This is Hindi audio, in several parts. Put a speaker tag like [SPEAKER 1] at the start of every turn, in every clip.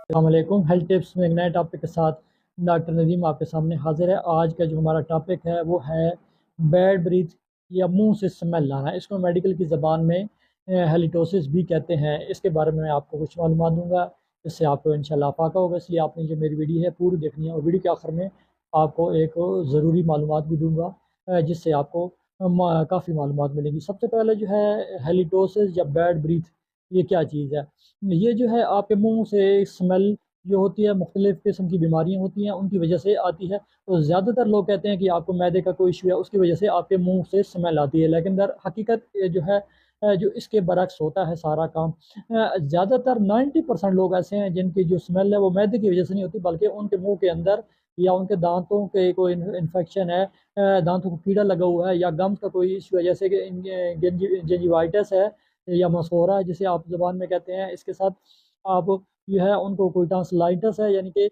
[SPEAKER 1] अस्सलामुअलैकुम। हेल्थ टिप्स में एक नए टॉपिक के साथ डॉक्टर नदीम आपके सामने हाजिर है। आज का जो हमारा टॉपिक है वो है बैड ब्रीथ या मुंह से स्मेल लाना। इसको मेडिकल की ज़बान में हेलिटोसिस भी कहते हैं। इसके बारे में मैं आपको कुछ मालूमात दूंगा, इससे आपको इंशाल्लाह फाका होगा। इसलिए आपने जो मेरी वीडियो है पूरी देखनी है, और वीडियो के आखिर में आपको एक ज़रूरी मालूमात भी दूंगा जिससे आपको काफ़ी मालूमात मिलेगी। सबसे पहले जो है हेलिटोसिस या बैड ब्रीथ, ये क्या चीज़ है? ये जो है आपके मुंह से स्मेल जो होती है, मुख्तलिफ़ किस्म की बीमारियां होती हैं उनकी वजह से आती है। तो ज़्यादातर लोग कहते हैं कि आपको मैदे का कोई इशू है, उसकी वजह से आपके मुंह से स्मेल आती है, लेकिन दर हकीकत ये जो है जो इसके बरक्स होता है सारा काम। ज़्यादातर 90% लोग ऐसे हैं जिनकी जो स्मेल है वो मैदे की वजह से नहीं होती, बल्कि उनके मुंह के अंदर या उनके दांतों के कोई इन्फेक्शन है, दांतों को कीड़ा लगा हुआ है, या गम्स का कोई इशू है, जैसे कि जिंजिवाइटिस है या मसोरा है जिसे आप ज़बान में कहते हैं। इसके साथ आप जो है उनको कोई टांसलाइटिस है, यानी कि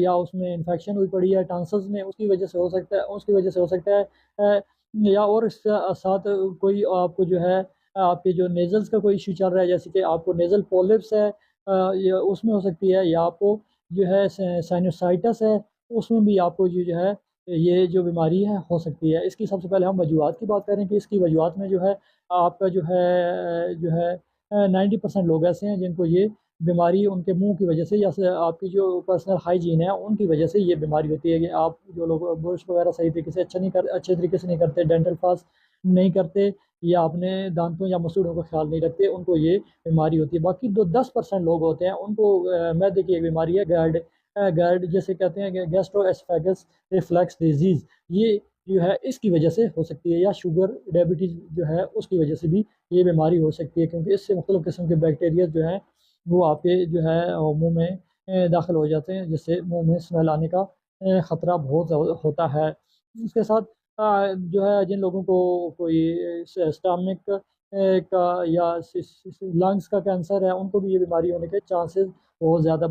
[SPEAKER 1] या उसमें इन्फेक्शन हुई पड़ी है टांसल्स में, उसकी वजह से हो सकता है, उसकी वजह से हो सकता है या और इसके साथ कोई आपको जो है आपके जो नेजल्स का कोई इशू चल रहा है, जैसे कि आपको नेजल पॉलिप्स है, या उसमें हो सकती है, या आपको जो है साइनोसाइटिस है, उसमें भी आपको जो है ये जो बीमारी है हो सकती है। इसकी सबसे पहले हम वजूहात की बात करें कि इसकी वजूहात में जो है आपका जो है 90% लोग ऐसे हैं जिनको ये बीमारी उनके मुंह की वजह से या से आपकी जो पर्सनल हाइजीन है उनकी वजह से ये बीमारी होती है। कि आप जो लोग ब्रश वगैरह सही तरीके से अच्छे तरीके से नहीं करते, डेंटल फ्लॉस नहीं करते, या अपने दांतों या मसूड़ों का ख्याल नहीं रखते, उनको ये बीमारी होती है। बाकी 10% लोग होते हैं उनको मैदे की एक बीमारी है, गैर्ड। गैर्ड जैसे कहते हैं, गैस्ट्रो एसफेगस रिफ्लक्स डिजीज़। ये जो है इसकी वजह से हो सकती है, या शुगर डायबिटीज़ जो है उसकी वजह से भी ये बीमारी हो सकती है, क्योंकि इससे मुख्तलिफ़ किस्म के बैक्टीरिया जो हैं वो आपके जो है मुंह में दाखिल हो जाते हैं, जिससे मुंह में स्मेल आने का ख़तरा बहुत ज़्यादा होता है। इसके साथ जो है जिन लोगों को कोई स्टमक का या लंग्स का कैंसर है, उनको भी ये बीमारी होने के चांसेस बहुत ज़्यादा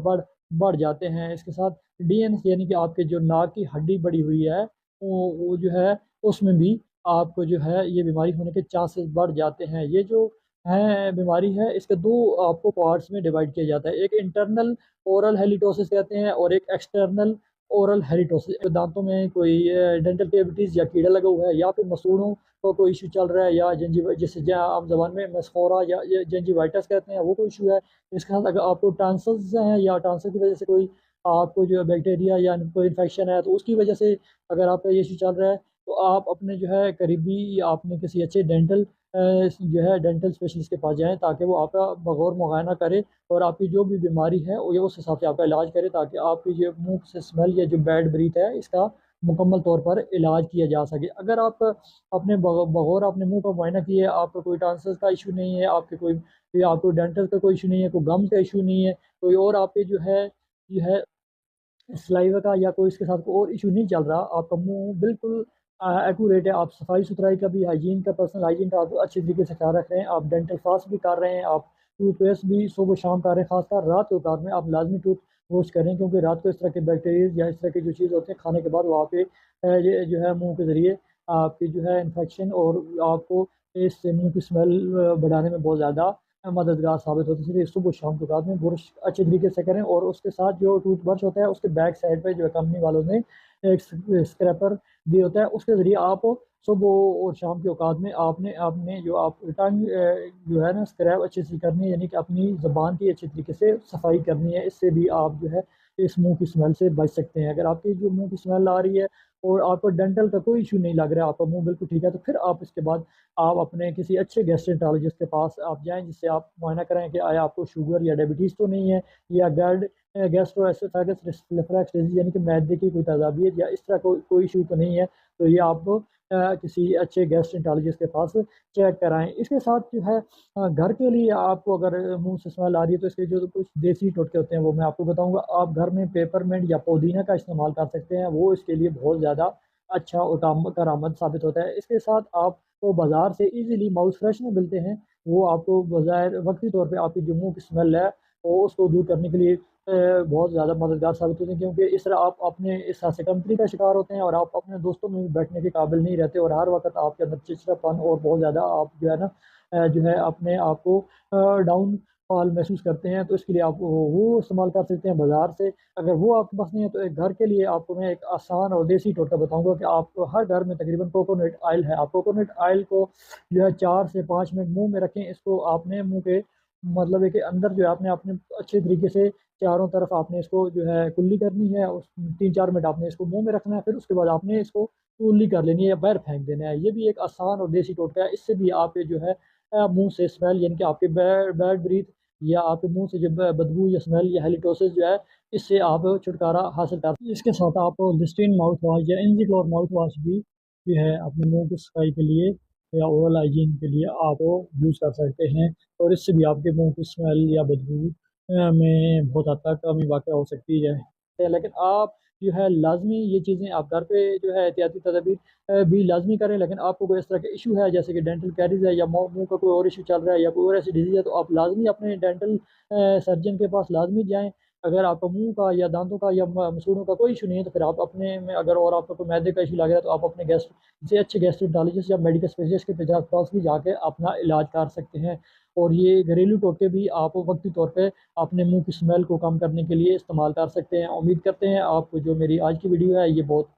[SPEAKER 1] बढ़ जाते हैं। इसके साथ डीएनएस यानी कि आपके जो नाक की हड्डी बढ़ी हुई है, वो जो है उसमें भी आपको जो है ये बीमारी होने के चांसेस बढ़ जाते हैं। ये जो है बीमारी है, इसके दो आपको पार्ट्स में डिवाइड किया जाता है। एक इंटरनल ओरल हेलिटोसिस कहते हैं, और एक एक्सटर्नल ओरल हेलिटोसिस। दांतों में कोई डेंटल कैविटीज या कीड़ा लगा हुआ है, या फिर मसूड़ों का कोई इशू चल रहा है, या जिसे आम जबान में मसखोरा या जेंजिवाइटिस कहते हैं, वो कोई इशू है। इसके साथ अगर आपको टांसल्स हैं, या टांसल की वजह से कोई आपको जो है बैक्टीरिया या कोई इन्फेक्शन है, तो उसकी वजह से अगर आपका ये इशू चल रहा है, तो आप अपने जो है करीबी आपने किसी अच्छे डेंटल जो है डेंटल स्पेशलिस्ट के पास जाएं, ताकि वो आपका बगौर मुआयना करे और आपकी जो भी बीमारी है वो ये उस हिसाब से आपका इलाज करे, ताकि आपकी जो मुंह से स्मेल या जो बैड ब्रीथ है इसका मुकम्मल तौर पर इलाज किया जा सके। अगर आप अपने बगौर अपने मुंह का मुआयना किए, आपका कोई टांसल्स का इशू नहीं है, आपके कोई या आपको डेंटल का कोई इशू नहीं है, कोई गम का इशू नहीं है, कोई और आपके जो है सलाइवा का या कोई इसके साथ कोई और इशू नहीं चल रहा, आपका मुंह बिल्कुल एक्यूरेट है, आप सफाई सुथराई का भी, हाइजीन का, पर्सनल हाइजीन का आप अच्छे तरीके से ख्याल रख रहे हैं, आप डेंटल फ्लॉस भी कर रहे हैं, आप टूथपेस्ट भी सुबह शाम कर रहे हैं, खासकर रात को औकात में आप लाजमी टूथ वॉश करें, क्योंकि रात को इस तरह के बैक्टीरिया या इस तरह की जो चीज़ होते हैं खाने के बाद वहाँ पे ये जो है मुंह के ज़रिए आपकी जो है इन्फेक्शन और आपको इससे मुंह की स्मेल बढ़ाने में बहुत ज़्यादा मददगार साबित होती है। इसलिए सुबह शाम के बाद में ब्रश अच्छे तरीके से करें, और उसके साथ जो टूथ ब्रश होता है उसके बैक साइड पे जो है कंपनी वालों ने एक स्क्रैपर दिया होता है, उसके ज़रिए आप सुबह और शाम के औकात में आपने आपने जो आप टंग जो है ना स्क्रैप अच्छे से करनी है, यानी कि अपनी ज़बान की अच्छे तरीके से सफाई करनी है। इससे भी आप जो है इस मुंह की स्मेल से बच सकते हैं। अगर आपकी जो मुंह की स्मेल आ रही है और आपको डेंटल का कोई इशू नहीं लग रहा है, आपका मुंह बिल्कुल ठीक है, तो फिर आप इसके बाद आप अपने किसी अच्छे गैस्ट्रेंटोलॉजिस्ट के पास आप जाएं, जिससे आप मुआयना करें कि आया आपको शुगर या डायबिटीज़ तो नहीं है, या गैस्ट्रोएसोफेगस रिफ्लक्स डिजीज यानी कि मैदे की कोई तजाबियत या इस तरह कोई इशू तो नहीं है। तो ये आप किसी अच्छे गैस्ट्रेंटोलॉजिस्ट के पास चेक कराएं। इसके साथ जो है घर के लिए आपको अगर मुंह से स्मेल आ रही है, तो इसके जो कुछ देसी टोटके होते हैं वो मैं आपको बताऊंगा। आप घर में पेपरमिंट या पुदीना का इस्तेमाल कर सकते हैं, वो इसके लिए बहुत ज़्यादा अच्छा और कारआमद साबित होता है। इसके साथ आपको बाज़ार से इजीली माउथ फ्रेशनर मिलते हैं, वो आपको बज़ाहिर वक्ती तौर पे आपकी जो मुंह की स्मेल है वो उसको दूर करने के लिए बहुत ज़्यादा मददगार साबित होते हैं, क्योंकि इस तरह आप अपने इस कंपनी का शिकार होते हैं, और आप अपने दोस्तों में भी बैठने के काबिल नहीं रहते, और हर वक्त आपके अंदर चिड़चिड़ापन और बहुत ज़्यादा आप जो है ना जो है अपने आप को डाउन फाल महसूस करते हैं तो इसके लिए आप वो इस्तेमाल कर सकते हैं बाज़ार से। अगर वो आपके पास नहीं है तो एक घर के लिए आपको मैं एक आसान और देसी टोटका बताऊंगा कि आप हर घर में तकरीबन कोकोनट ऑयल है, आप कोकोनट ऑयल को जो है 4 से 5 मिनट मुंह में रखें। इसको आपने मुंह के मतलब है कि अंदर जो है आपने आपने अच्छे तरीके से चारों तरफ आपने इसको जो है कुल्ली करनी है, उस 3-4 मिनट आपने इसको मुंह में रखना है, फिर उसके बाद आपने इसको कुल्ली कर लेनी है या बाहर फेंक देना है। ये भी एक आसान और देसी टोटका है। इससे भी आप जो है मुंह से स्मेल यानी कि आपके बैड बैड ब्रीथ या आपके मुंह से जब बदबू या स्मेल या हेलिटोसिस जो है इससे आप छुटकारा हासिल कर। इसके साथ आप लिस्टीन माउथ वाश या एनजीक्लोर माउथ वाश भी जो है अपने मुंह की सफाई के लिए या ओरल हाइजीन के लिए आप यूज़ कर सकते हैं, और इससे भी आपके मुंह की स्मेल या बदबू में बहुत हद तक कमी वाक़ हो सकती है। लेकिन आप जो है लाजमी ये चीज़ें आप घर पे जो है एहतियाती तदाबीर भी लाजमी करें। लेकिन आपको कोई इस तरह का इशू है जैसे कि डेंटल कैरीज है या मुंह का कोई और इशू चल रहा है या कोई और ऐसी डिजीज़ है तो आप लाजमी अपने डेंटल सर्जन के पास लाजमी जाएँ। अगर आपका मुंह का या दांतों का या मसूड़ों का कोई इशू नहीं है तो फिर आप अपने में अगर और आपका कोई मैदे का इशू लग रहा है तो आप अपने गेस्ट से अच्छे गैस्ट्रोन्टोलॉजिस्ट या मेडिकल स्पेशलिस्ट के पास भी जाके अपना इलाज कर सकते हैं। और ये घरेलू टोटके भी आप वक्ती तौर पे अपने मुंह की स्मेल को कम करने के लिए इस्तेमाल कर सकते हैं। उम्मीद करते हैं आपको जो मेरी आज की वीडियो है ये बहुत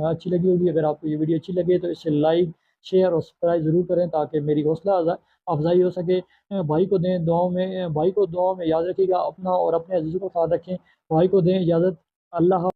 [SPEAKER 1] अच्छी लगी होगी। अगर आपको ये वीडियो अच्छी लगे तो इसे लाइक शेयर और सब्सक्राइब ज़रूर करें ताकि मेरी हौसला अफजाई हो सके। भाई को दें दुआओं में, भाई को दुआओं में याद रखिएगा अपना और अपने अजीज़ों को साथ रखें। भाई को दें इजाज़त। अल्लाह।